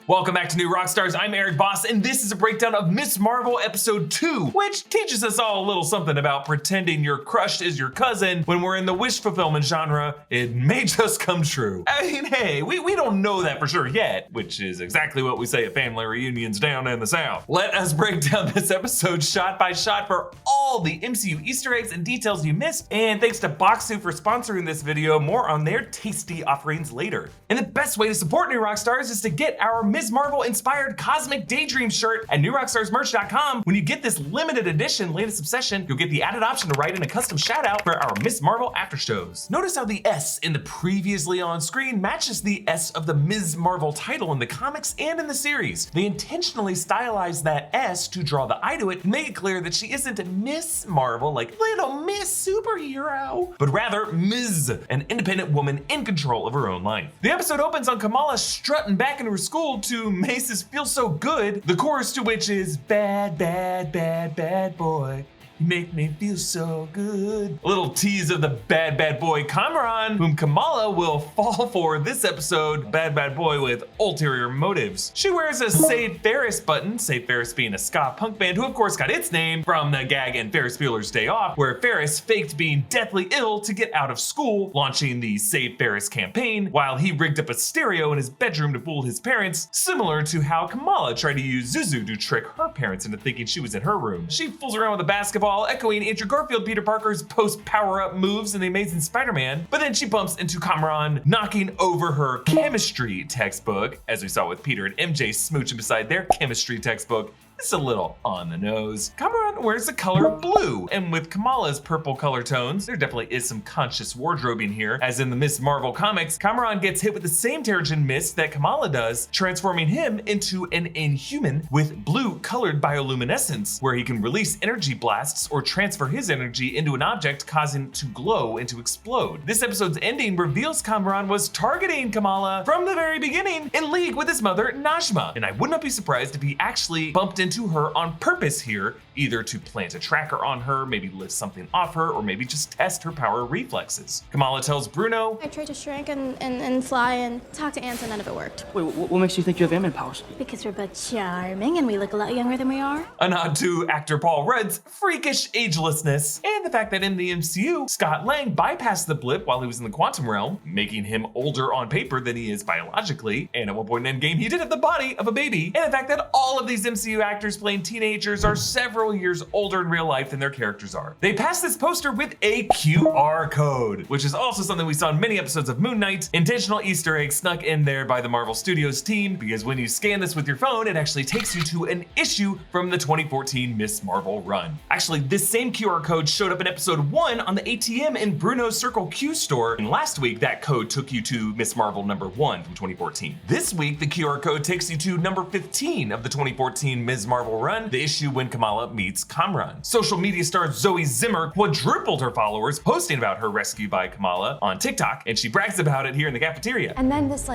Welcome back to New Rockstars. I'm Erik Voss, and this is a breakdown of Ms. Marvel Episode 2, which teaches us all a little something about pretending your crush is your cousin. When we're in the wish fulfillment genre, it may just come true. I mean, hey, we don't know that for sure yet, which is exactly what we say at family reunions down in the South. Let us break down this episode shot by shot for all the MCU Easter eggs and details you missed, and thanks to Boxu for sponsoring this video. More on their tasty offerings later. And the best way to support New Rockstars is to get our Ms. Marvel inspired Cosmic Daydream shirt at newrockstarsmerch.com. When you get this limited edition latest obsession, you'll get the added option to write in a custom shout out for our Ms. Marvel after shows. Notice how the S in the previously on screen matches the S of the Ms. Marvel title in the comics and in the series. They intentionally stylized that S to draw the I to it and make it clear that she isn't Miss Marvel, like little Miss Superhero, but rather Ms., an independent woman in control of her own life. The episode opens on Kamala strutting back into her school to Mace's Feel So Good, the chorus to which is bad, bad, bad, bad boy. You make me feel so good. A little tease of the bad, bad boy Kamran, whom Kamala will fall for this episode. Bad, bad boy with ulterior motives. She wears a Save Ferris button, Save Ferris being a ska punk band who of course got its name from the gag in Ferris Bueller's Day Off, where Ferris faked being deathly ill to get out of school, launching the Save Ferris campaign, while he rigged up a stereo in his bedroom to fool his parents, similar to how Kamala tried to use Zuzu to trick her parents into thinking she was in her room. She fools around with a basketball, echoing Andrew Garfield Peter Parker's post power-up moves in The Amazing Spider-Man, but then she bumps into Kamran, knocking over her chemistry textbook, as we saw with Peter and MJ smooching beside their chemistry textbook. It's a little on the nose. Kamran wears the color blue, and with Kamala's purple color tones, there definitely is some conscious wardrobing here, as in the Ms. Marvel comics, Kamran gets hit with the same Terrigen mist that Kamala does, transforming him into an Inhuman with blue colored bioluminescence, where he can release energy blasts or transfer his energy into an object, causing it to glow and to explode. This episode's ending reveals Kamran was targeting Kamala from the very beginning, in league with his mother, Najma, and I would not be surprised if he actually bumped into her on purpose here, either to plant a tracker on her, maybe lift something off her, or maybe just test her power reflexes. Kamala tells Bruno, I tried to shrink and fly and talk to ants and none of it worked. Wait, what makes you think you have Ant-Man powers? Because we're both charming and we look a lot younger than we are. a nod to actor Paul Rudd's freakish agelessness, and the fact that in the MCU, Scott Lang bypassed the blip while he was in the quantum realm, making him older on paper than he is biologically, and at one point in Endgame, he did have the body of a baby, and the fact that all of these MCU actors playing teenagers are several years older in real life than their characters are. They passed this poster with a QR code, which is also something we saw in many episodes of Moon Knight, intentional Easter egg snuck in there by the Marvel Studios team, because when you scan this with your phone, it actually takes you to an issue from the 2014 Ms. Marvel run. Actually, this same QR code showed up in episode 1 on the ATM in Bruno's Circle Q store, and last week that code took you to Ms. Marvel number 1 from 2014. This week, the QR code takes you to number 15 of the 2014 Ms. Marvel run, the issue when Kamala meets Kamran. Social media star Zoe Zimmer quadrupled her followers, posting about her rescue by Kamala on TikTok, and she brags about it here in the cafeteria. And then this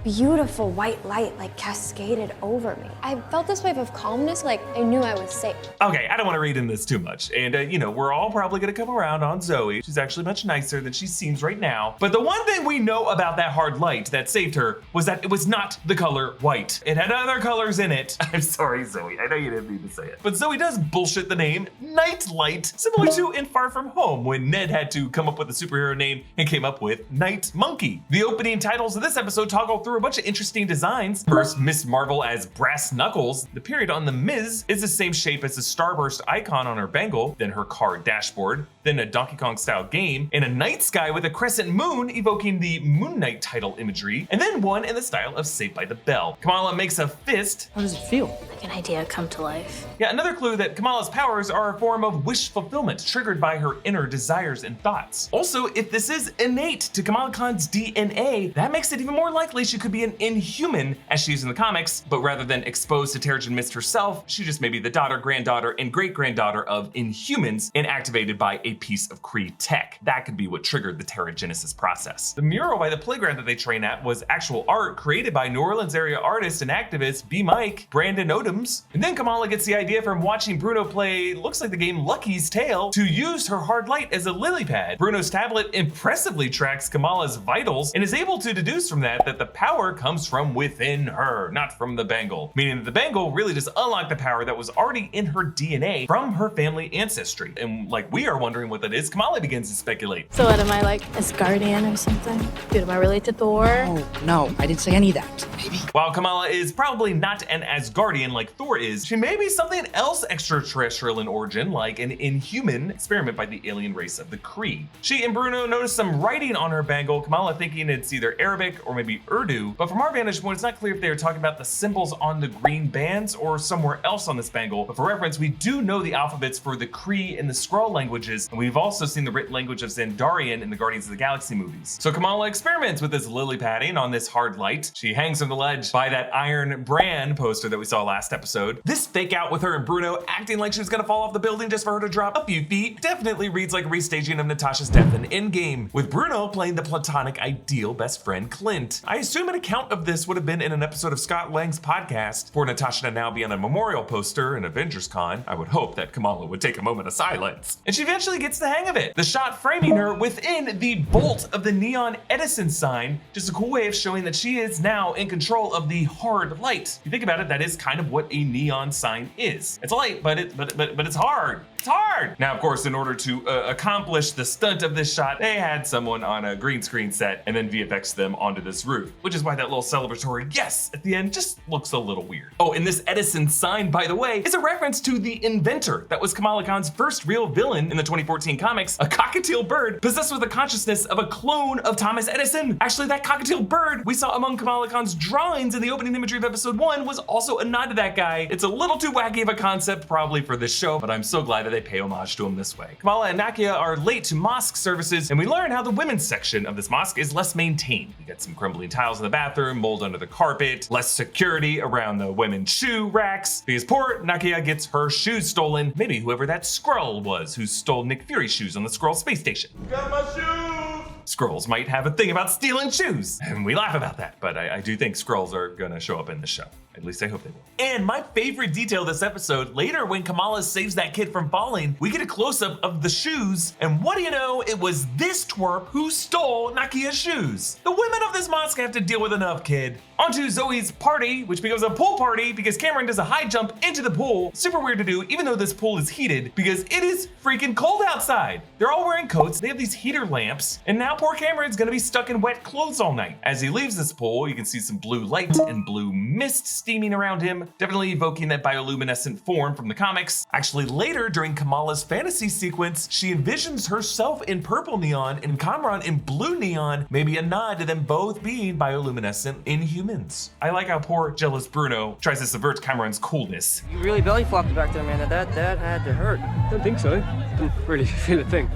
beautiful white light cascaded over me. I felt this wave of calmness, like I knew I was safe. Okay, I don't want to read in this too much. And we're all probably gonna come around on Zoe. She's actually much nicer than she seems right now. But the one thing we know about that hard light that saved her was that it was not the color white. It had other colors in it. I'm sorry, Zoe, I know you didn't mean to say it. But Zoe does bullshit the name Nightlight, similar to in Far From Home, when Ned had to come up with a superhero name and came up with Night Monkey. The opening titles of this episode toggle through a bunch of interesting designs. First, Ms. Marvel as Brass Knuckles. The period on the Ms is the same shape as the Starburst icon on her bangle, then her car dashboard, then a Donkey Kong style game, and a night sky with a crescent moon evoking the Moon Knight title imagery, and then one in the style of Saved by the Bell. Kamala makes a fist. How does it feel? Like an idea come to life. Yeah, another clue that Kamala's powers are a form of wish fulfillment triggered by her inner desires and thoughts. Also, if this is innate to Kamala Khan's DNA, that makes it even more likely she could be an Inhuman as she is in the comics, but rather than exposed to Terrigen Mist herself, she just may be the daughter, granddaughter, and great-granddaughter of Inhumans and activated by a piece of Kree tech. That could be what triggered the Terrigenesis process. The mural by the playground that they train at was actual art created by New Orleans area artist and activist B. Mike Brandon Odoms. And then Kamala gets the idea from watching Bruno play, looks like the game Lucky's Tale, to use her hard light as a lily pad. Bruno's tablet impressively tracks Kamala's vitals and is able to deduce from that the power power comes from within her, not from the bangle. Meaning that the bangle really just unlocked the power that was already in her DNA from her family ancestry. And like we are wondering what that is, Kamala begins to speculate. So what, am I like Asgardian or something? Dude, am I related to Thor? Oh, no, I didn't say any of that. Maybe. While Kamala is probably not an Asgardian like Thor is, she may be something else extraterrestrial in origin, like an Inhuman experiment by the alien race of the Kree. She and Bruno noticed some writing on her bangle, Kamala thinking it's either Arabic or maybe Urdu, but from our vantage point, it's not clear if they are talking about the symbols on the green bands or somewhere else on this bangle. But for reference, we do know the alphabets for the Kree and the Skrull languages, and we've also seen the written language of Xandarian in the Guardians of the Galaxy movies. So Kamala experiments with this lily padding on this hard light. She hangs from the ledge by that Iron Brand poster that we saw last episode. This fake out with her and Bruno acting like she was gonna fall off the building just for her to drop a few feet definitely reads like a restaging of Natasha's death in Endgame, with Bruno playing the platonic ideal best friend Clint. I assume an account of this would have been in an episode of Scott Lang's podcast. For Natasha to now be on a memorial poster in Avengers Con, I would hope that Kamala would take a moment of silence. And she eventually gets the hang of it. The shot framing her within the bolt of the neon Edison sign, just a cool way of showing that she is now in control of the hard light. If you think about it, that is kind of what a neon sign is. It's a light, but it's hard. It's hard. Now, of course, in order to accomplish the stunt of this shot, they had someone on a green screen set and then VFX them onto this roof, which is why that little celebratory yes at the end just looks a little weird. Oh, and this Edison sign, by the way, is a reference to the inventor that was Kamala Khan's first real villain in the 2014 comics, a cockatiel bird possessed with the consciousness of a clone of Thomas Edison. Actually, that cockatiel bird we saw among Kamala Khan's drawings in the opening imagery of episode 1 was also a nod to that guy. It's a little too wacky of a concept probably for this show, but I'm so glad that they pay homage to him this way. Kamala and Nakia are late to mosque services, and we learn how the women's section of this mosque is less maintained. We got some crumbling tiles in the bathroom, mold under the carpet, less security around the women's shoe racks, because poor Nakia gets her shoes stolen. Maybe whoever that Skrull was who stole Nick Fury's shoes on the Skrull space station. Got my shoes! Skrulls might have a thing about stealing shoes, and we laugh about that, but I do think Skrulls are gonna show up in the show. At least I hope they will. And my favorite detail this episode, later when Kamala saves that kid from falling, we get a close-up of the shoes, and what do you know, it was this twerp who stole Nakia's shoes. The women of this mosque have to deal with enough, kid. Onto Zoe's party, which becomes a pool party because Cameron does a high jump into the pool. Super weird to do, even though this pool is heated, because it is freaking cold outside. They're all wearing coats, they have these heater lamps, and now poor Cameron's gonna be stuck in wet clothes all night. As he leaves this pool, you can see some blue light and blue mist steaming around him, definitely evoking that bioluminescent form from the comics. Actually, later during Kamala's fantasy sequence, she envisions herself in purple neon and Kamran in blue neon, maybe a nod to them both being bioluminescent Inhumans. I like how poor jealous Bruno tries to subvert Kamran's coolness. You really belly flopped back there, man. That had to hurt. Don't think so. Don't really feel a thing.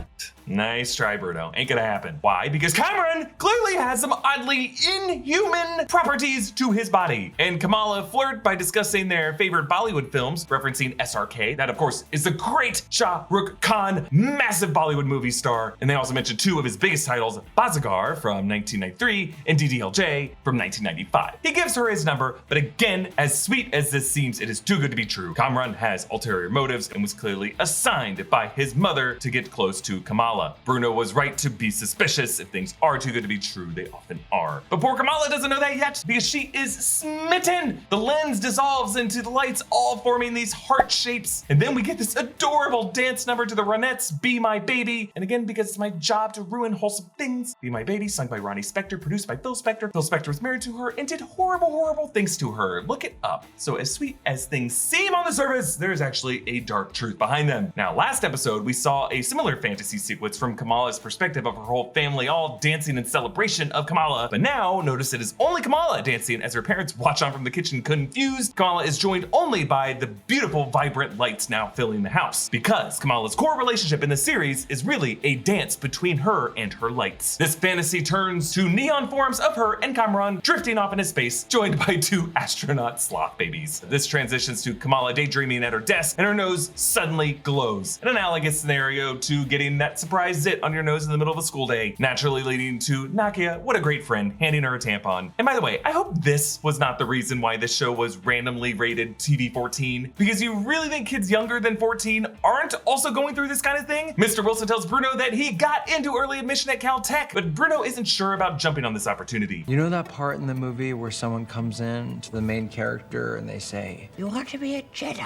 Nice try, Bruno. Ain't gonna happen. Why? Because Cameron clearly has some oddly inhuman properties to his body. And Kamala flirt by discussing their favorite Bollywood films, referencing SRK. That, of course, is the great Shah Rukh Khan, massive Bollywood movie star. And they also mentioned two of his biggest titles, Bazigar from 1993 and DDLJ from 1995. He gives her his number, but again, as sweet as this seems, it is too good to be true. Kamran has ulterior motives and was clearly assigned by his mother to get close to Kamala. Bruno was right to be suspicious. If things are too good to be true, they often are. But poor Kamala doesn't know that yet because she is smitten. The lens dissolves into the lights, all forming these heart shapes. And then we get this adorable dance number to the Ronettes, Be My Baby. And again, because it's my job to ruin wholesome things, Be My Baby, sung by Ronnie Spector, produced by Phil Spector. Phil Spector was married to her and did horrible, horrible things to her. Look it up. So as sweet as things seem on the surface, there's actually a dark truth behind them. Now, last episode, we saw a similar fantasy sequence from Kamala's perspective of her whole family all dancing in celebration of Kamala. But now, notice it is only Kamala dancing as her parents watch on from the kitchen confused. Kamala is joined only by the beautiful, vibrant lights now filling the house, because Kamala's core relationship in the series is really a dance between her and her lights. This fantasy turns to neon forms of her and Kamran drifting off into space, joined by two astronaut sloth babies. This transitions to Kamala daydreaming at her desk, and her nose suddenly glows. An analogous scenario to getting that surprise surprise zit on your nose in the middle of a school day, naturally leading to Nakia, what a great friend, handing her a tampon. And by the way, I hope this was not the reason why this show was randomly rated TV-14, because you really think kids younger than 14 aren't also going through this kind of thing? Mr. Wilson tells Bruno that he got into early admission at Caltech, but Bruno isn't sure about jumping on this opportunity. You know that part in the movie where someone comes in to the main character and they say, "You want to be a Jedi?"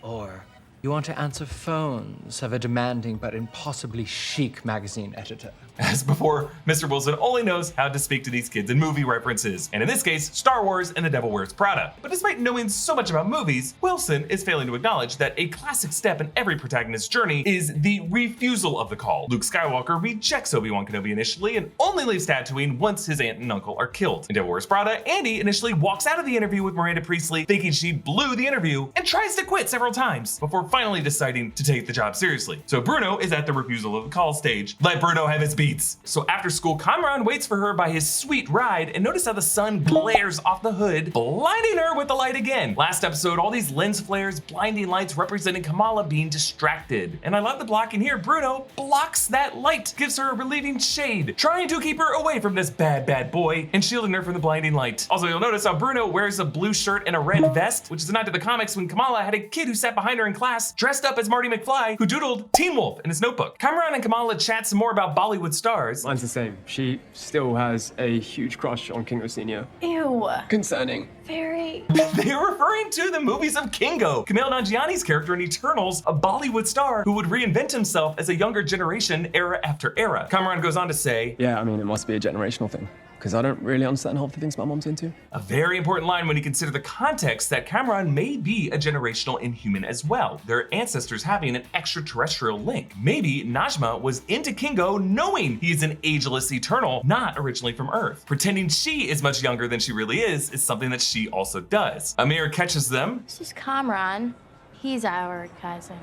Or, "You want to answer phones of a demanding but impossibly chic magazine editor?" As before, Mr. Wilson only knows how to speak to these kids in movie references, and in this case, Star Wars and The Devil Wears Prada. But despite knowing so much about movies, Wilson is failing to acknowledge that a classic step in every protagonist's journey is the refusal of the call. Luke Skywalker rejects Obi-Wan Kenobi initially and only leaves Tatooine once his aunt and uncle are killed. In Devil Wears Prada, Andy initially walks out of the interview with Miranda Priestley thinking she blew the interview and tries to quit several times before finally deciding to take the job seriously. So Bruno is at the refusal of the call stage. Let Bruno have his beats. So after school, Kamran waits for her by his sweet ride, and notice how the sun glares off the hood, blinding her with the light again. Last episode, all these lens flares, blinding lights representing Kamala being distracted. And I love the blocking here. Bruno blocks that light, gives her a relieving shade, trying to keep her away from this bad boy and shielding her from the blinding light. Also, you'll notice how Bruno wears a blue shirt and a red vest, which is a nod to the comics when Kamala had a kid who sat behind her in class, dressed up as Marty McFly, who doodled Teen Wolf in his notebook. Kamran and Kamala chat some more about Bollywood stars. Mine's the same. She still has a huge crush on Kingo Sr. Ew. Concerning. Very. They're referring to the movies of Kingo, Kumail Nanjiani's character in Eternals, a Bollywood star who would reinvent himself as a younger generation era after era. Kamran goes on to say, Yeah, I mean, it must be a generational thing, because I don't really understand half the things my mom's into. a very important line when you consider the context that Kamran may be a generational Inhuman as well, their ancestors having an extraterrestrial link. Maybe Najma was into Kingo knowing he's an ageless Eternal, not originally from Earth. Pretending she is much younger than she really is something that she also does. Amir catches them. This is Kamran. He's our cousin.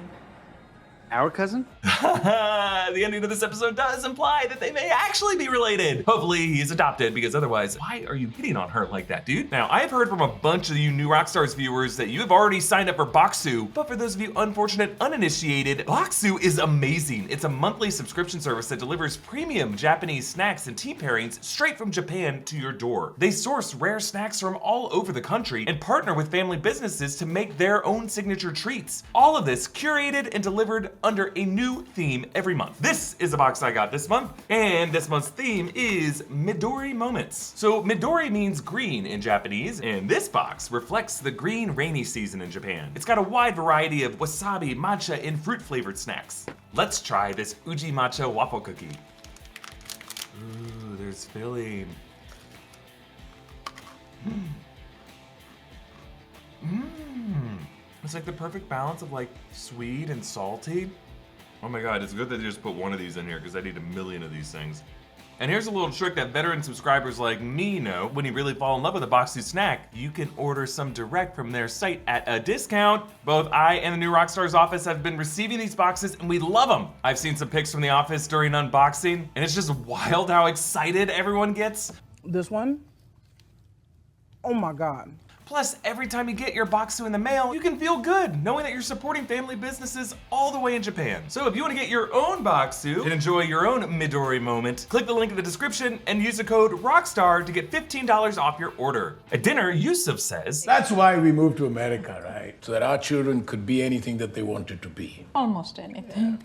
Our cousin? The ending of this episode does imply that they may actually be related. Hopefully he's adopted, because otherwise, why are you hitting on her like that, dude? Now, I've heard from a bunch of you new Rockstars viewers that you have already signed up for Boxu, but for those of you unfortunate, uninitiated, Boxu is amazing. It's a monthly subscription service that delivers premium Japanese snacks and tea pairings straight from Japan to your door. They source rare snacks from all over the country and partner with family businesses to make their own signature treats. All of this curated and delivered under a new theme every month. This is the box I got this month, and this month's theme is Midori Moments. So Midori means green in Japanese, and this box reflects the green rainy season in Japan. It's got a wide variety of wasabi, matcha, and fruit-flavored snacks. Let's try this Uji Matcha waffle cookie. Ooh, there's filling. It's like the perfect balance of like sweet and salty. Oh my God, it's good that they just put one of these in here because I need a million of these things. And here's a little trick that veteran subscribers like me know. When you really fall in love with a Boxu snack, you can order some direct from their site at a discount. Both I and the new Rockstars office have been receiving these boxes and we love them. I've seen some pics from the office during unboxing and it's just wild how excited everyone gets. This one? Oh my God. Plus, every time you get your Boxu in the mail, you can feel good knowing that you're supporting family businesses all the way in Japan. So if you want to get your own Boxu and enjoy your own Midori moment, click the link in the description and use the code ROCKSTAR to get $15 off your order. At dinner, Yusuf says, That's why we moved to America, right? So that our children could be anything that they wanted to be. Almost anything.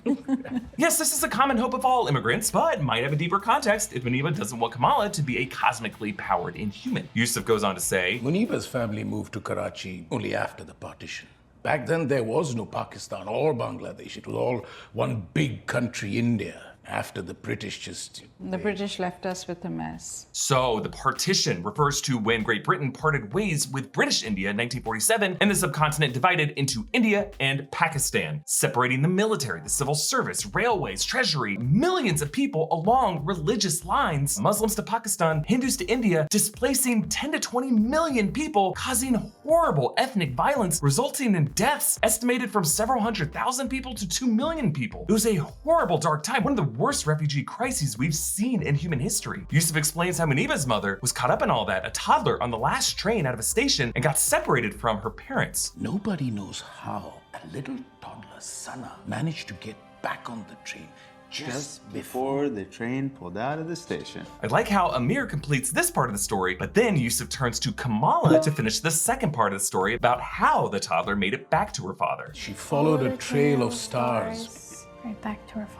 yes, this is a common hope of all immigrants, but might have a deeper context if Muniba doesn't want Kamala to be a cosmically powered Inhuman. Yusuf goes on to say, Muniba's family moved to Karachi only after the partition. Back then, there was no Pakistan or Bangladesh. It was all one big country, India. After the British The British left us with a mess. So the partition refers to when Great Britain parted ways with British India in 1947 and the subcontinent divided into India and Pakistan, separating the military, the civil service, railways, treasury, millions of people along religious lines, Muslims to Pakistan, Hindus to India, displacing 10 to 20 million people, causing horrible ethnic violence, resulting in deaths estimated from several 100,000 people to 2 million people. It was a horrible dark time, one of the worst refugee crises we've seen in human history. Yusuf explains how Muniba's mother was caught up in all that, a toddler on the last train out of a station, and got separated from her parents. Nobody knows how a little toddler, Sana, managed to get back on the train just before the train pulled out of the station. I like how Amir completes this part of the story, but then Yusuf turns to Kamala to finish the second part of the story about how the toddler made it back to her father. She followed a trail of stars. Right back to her father.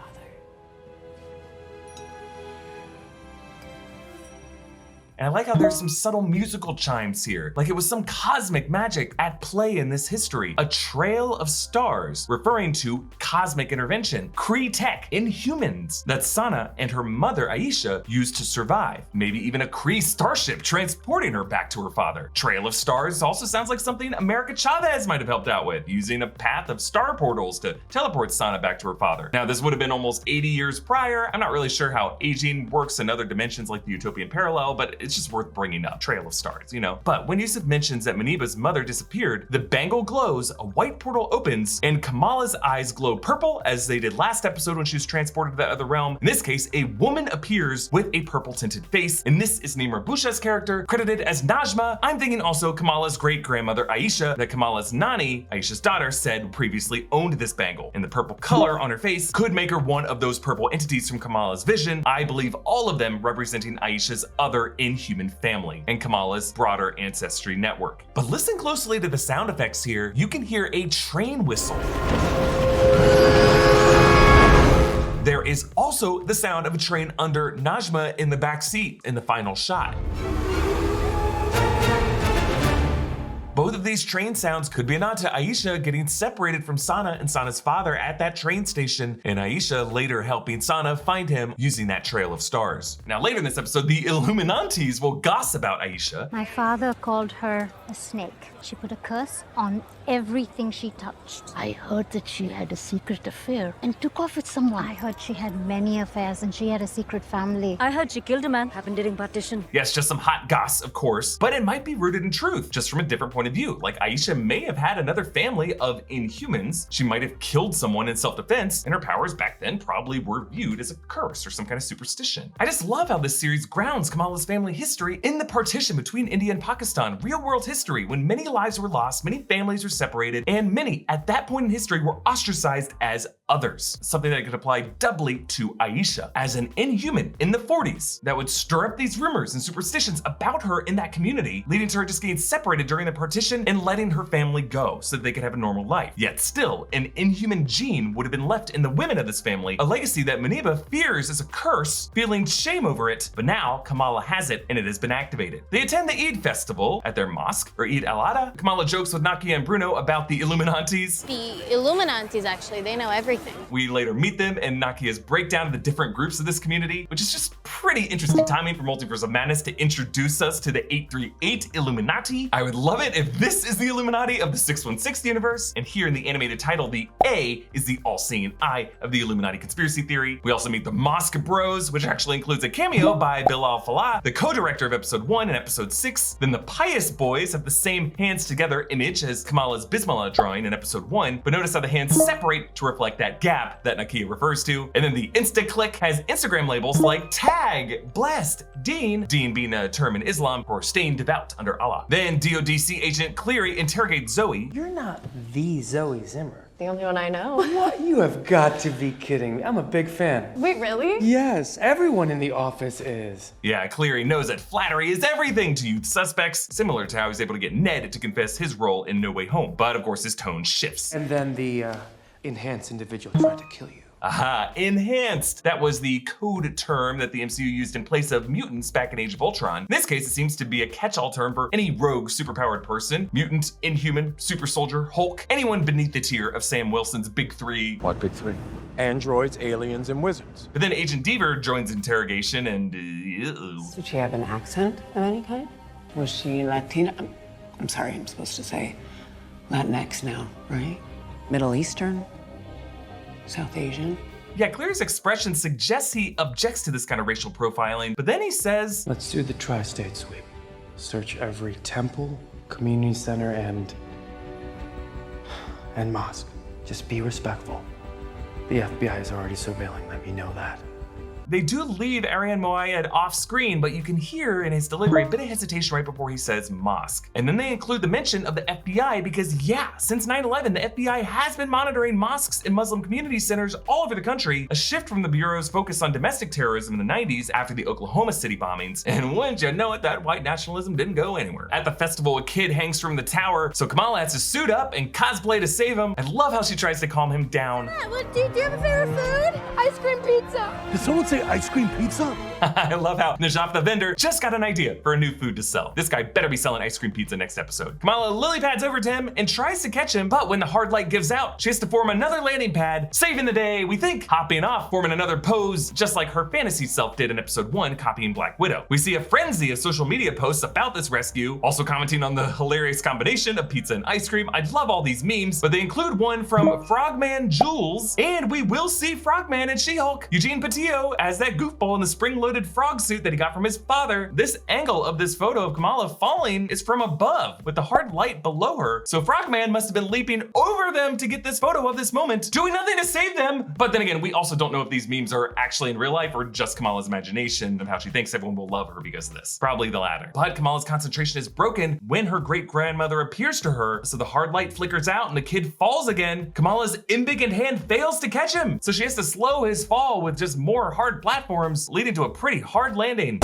And I like how there's some subtle musical chimes here, like it was some cosmic magic at play in this history. A trail of stars, referring to cosmic intervention, Kree tech, Inhumans, that Sana and her mother Aisha used to survive. Maybe even a Kree starship transporting her back to her father. Trail of stars also sounds like something America Chavez might have helped out with, using a path of star portals to teleport Sana back to her father. Now, this would have been almost 80 years prior. I'm not really sure how aging works in other dimensions like the Utopian Parallel, but it's just worth bringing up. Trail of stars, you know. But when Yusuf mentions that Muniba's mother disappeared, the bangle glows, a white portal opens, and Kamala's eyes glow purple as they did last episode when she was transported to that other realm. In this case, a woman appears with a purple tinted face, and this is Nimra Busha's character, credited as Najma. I'm thinking also Kamala's great grandmother Aisha, that Kamala's Nani, Aisha's daughter, said previously owned this bangle. And the purple color on her face could make her one of those purple entities from Kamala's vision. I believe all of them representing Aisha's other Inhuman family and Kamala's broader ancestry network. But listen closely to the sound effects here. You can hear a train whistle. There is also the sound of a train under Najma in the back seat in the final shot. Both of these train sounds could be a nod to Aisha getting separated from Sana and Sana's father at that train station, and Aisha later helping Sana find him using that trail of stars. Now, later in this episode, the Illuminantes will gossip about Aisha. My father called her a snake. She put a curse on everything she touched. I heard that she had a secret affair and took off with someone. I heard she had many affairs and she had a secret family. I heard she killed a man, happened during partition. Yes, just some hot goss, of course, but it might be rooted in truth, just from a different point of view. Like Aisha may have had another family of Inhumans. She might have killed someone in self-defense, and her powers back then probably were viewed as a curse or some kind of superstition. I just love how this series grounds Kamala's family history in the partition between India and Pakistan, real-world history when many lives were lost, many families were separated, and many at that point in history were ostracized as others. Something that could apply doubly to Aisha as an Inhuman in the 40s that would stir up these rumors and superstitions about her in that community, leading to her just getting separated during the partition and letting her family go so that they could have a normal life. Yet still, an Inhuman gene would have been left in the women of this family, a legacy that Muniba fears is a curse, feeling shame over it, but now Kamala has it and it has been activated. They attend the Eid festival at their mosque, or Eid al-Adha. Kamala jokes with Nakia and Bruno about the Illuminantes. The Illuminantes, actually, they know everything. We later meet them and Nakia's breakdown of the different groups of this community, which is just pretty interesting timing for Multiverse of Madness to introduce us to the 838 Illuminati. I would love it if this is the Illuminati of the 616 universe, and here in the animated title, the A is the all-seeing eye of the Illuminati conspiracy theory. We also meet the Mosque Bros, which actually includes a cameo by Bilal Falah, the co-director of episode 1 and episode 6. Then the Pious Boys have the same hands together image as Kamala's Bismillah drawing in episode 1, but notice how the hands separate to reflect that gap that Nakia refers to. And then the Insta-Click has Instagram labels like Tag, Blessed, Dean being a term in Islam for staying devout under Allah. Then DODC agent Cleary interrogates Zoe. You're not the Zoe Zimmer. The only one I know. What? You have got to be kidding me. I'm a big fan. Wait, really? Yes, everyone in the office is. Yeah, Cleary knows that flattery is everything to youth suspects, similar to how he's able to get Ned to confess his role in No Way Home. But of course, his tone shifts. And then the enhanced individual tried to kill you. Aha, enhanced. That was the code term that the MCU used in place of mutants back in Age of Ultron. In this case, it seems to be a catch-all term for any rogue superpowered person: mutant, Inhuman, super soldier, Hulk, anyone beneath the tier of Sam Wilson's big three. What big three? Androids, aliens, and wizards. But then Agent Deaver joins interrogation and Did she have an accent of any kind? Was she Latina? I'm sorry, I'm supposed to say Latinx now, right? Middle Eastern? South Asian? Yeah, Cleary's expression suggests he objects to this kind of racial profiling, but then he says, let's do the tri-state sweep. Search every temple, community center, and mosque. Just be respectful. The FBI is already surveilling, let me know that. They do leave Arian Moayed off screen, but you can hear in his delivery a bit of hesitation right before he says mosque. And then they include the mention of the FBI because yeah, since 9/11, the FBI has been monitoring mosques and Muslim community centers all over the country, a shift from the Bureau's focus on domestic terrorism in the 90s after the Oklahoma City bombings. And wouldn't you know it, that white nationalism didn't go anywhere. At the festival, a kid hangs from the tower, so Kamala has to suit up and cosplay to save him. I love how she tries to calm him down. Do you have a favorite food? Ice cream pizza. Did someone say ice cream pizza? I love how Najaf the vendor just got an idea for a new food to sell. This guy better be selling ice cream pizza next episode. Kamala lily pads over to him and tries to catch him, but when the hard light gives out, she has to form another landing pad, saving the day, we think, hopping off, forming another pose, just like her fantasy self did in episode 1, copying Black Widow. We see a frenzy of social media posts about this rescue, also commenting on the hilarious combination of pizza and ice cream. I love all these memes, but they include one from Frogman Jules, and we will see Frogman and She-Hulk, Eugene Patillo, as that goofball in the spring-loaded frog suit that he got from his father. This angle of this photo of Kamala falling is from above, with the hard light below her, so Frogman must have been leaping over them to get this photo of this moment, doing nothing to save them. But then again, we also don't know if these memes are actually in real life or just Kamala's imagination of how she thinks everyone will love her because of this. Probably the latter. But Kamala's concentration is broken when her great-grandmother appears to her, so the hard light flickers out and the kid falls again. Kamala's embiggened hand fails to catch him, so she has to slow his fall with just more hard platforms, leading to a pretty hard landing.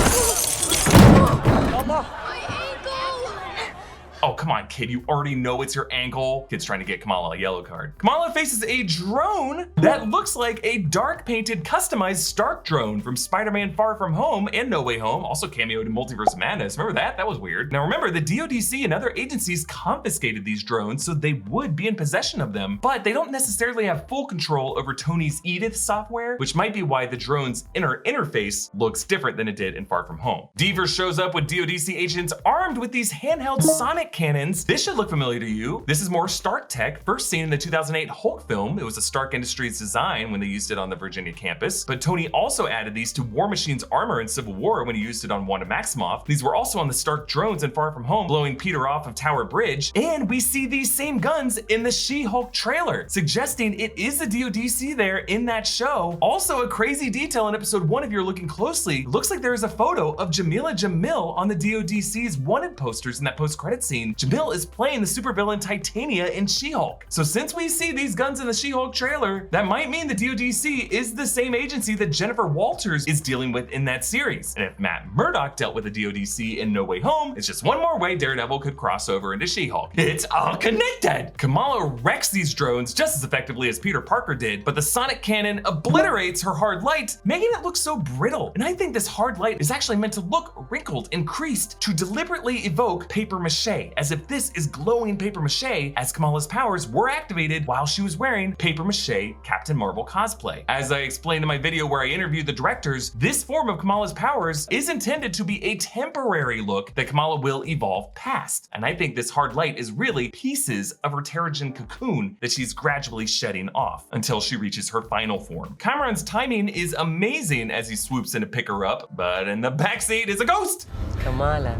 Oh, come on, kid, you already know it's your ankle. Kid's trying to get Kamala a yellow card. Kamala faces a drone that looks like a dark painted customized Stark drone from Spider-Man Far From Home and No Way Home, also cameoed in Multiverse of Madness. Remember that? That was weird. Now remember, the DODC and other agencies confiscated these drones so they would be in possession of them, but they don't necessarily have full control over Tony's Edith software, which might be why the drone's inner interface looks different than it did in Far From Home. Deaver shows up with DODC agents armed with these handheld sonic cannons. This should look familiar to you. This is more Stark tech, first seen in the 2008 Hulk film. It was a Stark Industries design when they used it on the Virginia campus, but Tony also added these to War Machine's armor in Civil War when he used it on Wanda Maximoff. These were also on the Stark drones in Far From Home, blowing Peter off of Tower Bridge, and we see these same guns in the She-Hulk trailer, suggesting it is the DODC there in that show. Also, a crazy detail in episode 1, if you're looking closely, looks like there is a photo of Jamila Jamil on the DODC's wanted posters in that post-credit scene. Jamil is playing the supervillain Titania in She-Hulk. So since we see these guns in the She-Hulk trailer, that might mean the DODC is the same agency that Jennifer Walters is dealing with in that series. And if Matt Murdock dealt with the DODC in No Way Home, it's just one more way Daredevil could cross over into She-Hulk. It's all connected! Kamala wrecks these drones just as effectively as Peter Parker did, but the sonic cannon obliterates her hard light, making it look so brittle. And I think this hard light is actually meant to look wrinkled and creased to deliberately evoke paper mache, as if this is glowing paper mache, as Kamala's powers were activated while she was wearing paper mache Captain Marvel cosplay. As I explained in my video where I interviewed the directors, this form of Kamala's powers is intended to be a temporary look that Kamala will evolve past. And I think this hard light is really pieces of her Terrigen cocoon that she's gradually shedding off until she reaches her final form. Cameron's timing is amazing as he swoops in to pick her up, but in the backseat is a ghost! Kamala,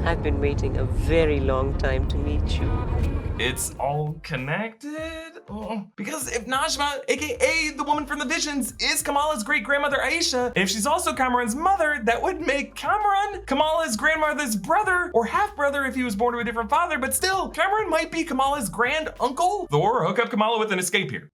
I've been waiting a very long time to meet you. It's all connected? Oh, because if Najma, aka the woman from the visions, is Kamala's great-grandmother Aisha, and if she's also Cameron's mother, that would make Cameron Kamala's grandmother's brother, or half-brother if he was born to a different father, but still, Cameron might be Kamala's grand-uncle? Thor, hook up Kamala with an escape here.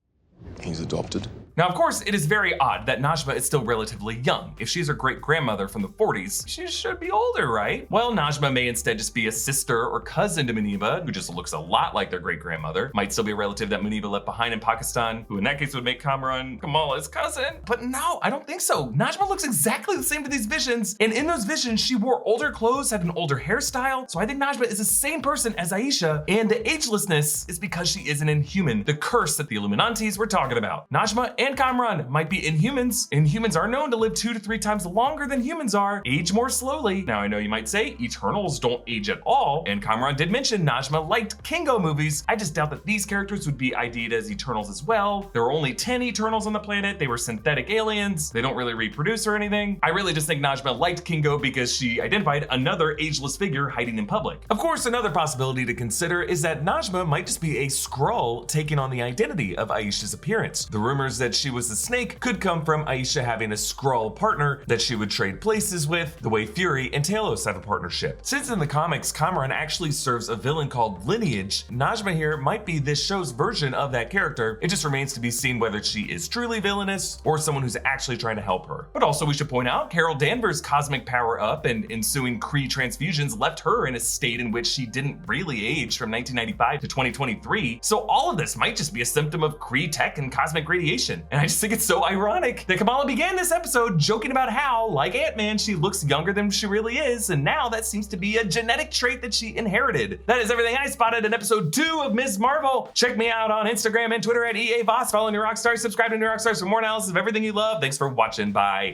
He's adopted. Now, of course, it is very odd that Najma is still relatively young. If she's her great-grandmother from the 40s, she should be older, right? Well, Najma may instead just be a sister or cousin to Muniba, who just looks a lot like their great-grandmother. Might still be a relative that Muniba left behind in Pakistan, who in that case would make Kamran Kamala's cousin. But no, I don't think so. Najma looks exactly the same to these visions, and in those visions, she wore older clothes, had an older hairstyle, so I think Najma is the same person as Aisha, and the agelessness is because she is an Inhuman, the curse that the Illuminantes were talking about. Najma and Kamran might be Inhumans. Inhumans are known to live 2 to 3 times longer than humans are, age more slowly. Now I know you might say Eternals don't age at all, and Kamran did mention Najma liked Kingo movies. I just doubt that these characters would be ID'd as Eternals as well. There were only 10 Eternals on the planet. They were synthetic aliens. They don't really reproduce or anything. I really just think Najma liked Kingo because she identified another ageless figure hiding in public. Of course, another possibility to consider is that Najma might just be a Skrull taking on the identity of Aisha's appearance. The rumors that she was a snake could come from Aisha having a Skrull partner that she would trade places with, the way Fury and Talos have a partnership. Since in the comics, Kamran actually serves a villain called Lineage, Najma here might be this show's version of that character. It just remains to be seen whether she is truly villainous or someone who's actually trying to help her. But also we should point out, Carol Danvers' cosmic power up and ensuing Kree transfusions left her in a state in which she didn't really age from 1995 to 2023. So all of this might just be a symptom of Kree tech and cosmic radiation. And I just think it's so ironic that Kamala began this episode joking about how, like Ant-Man, she looks younger than she really is, and now that seems to be a genetic trait that she inherited. That is everything I spotted in episode 2 of Ms. Marvel. Check me out on Instagram and Twitter at EA Voss. Follow New Rockstars, subscribe to New Rockstars for more analysis of everything you love. Thanks for watching. Bye.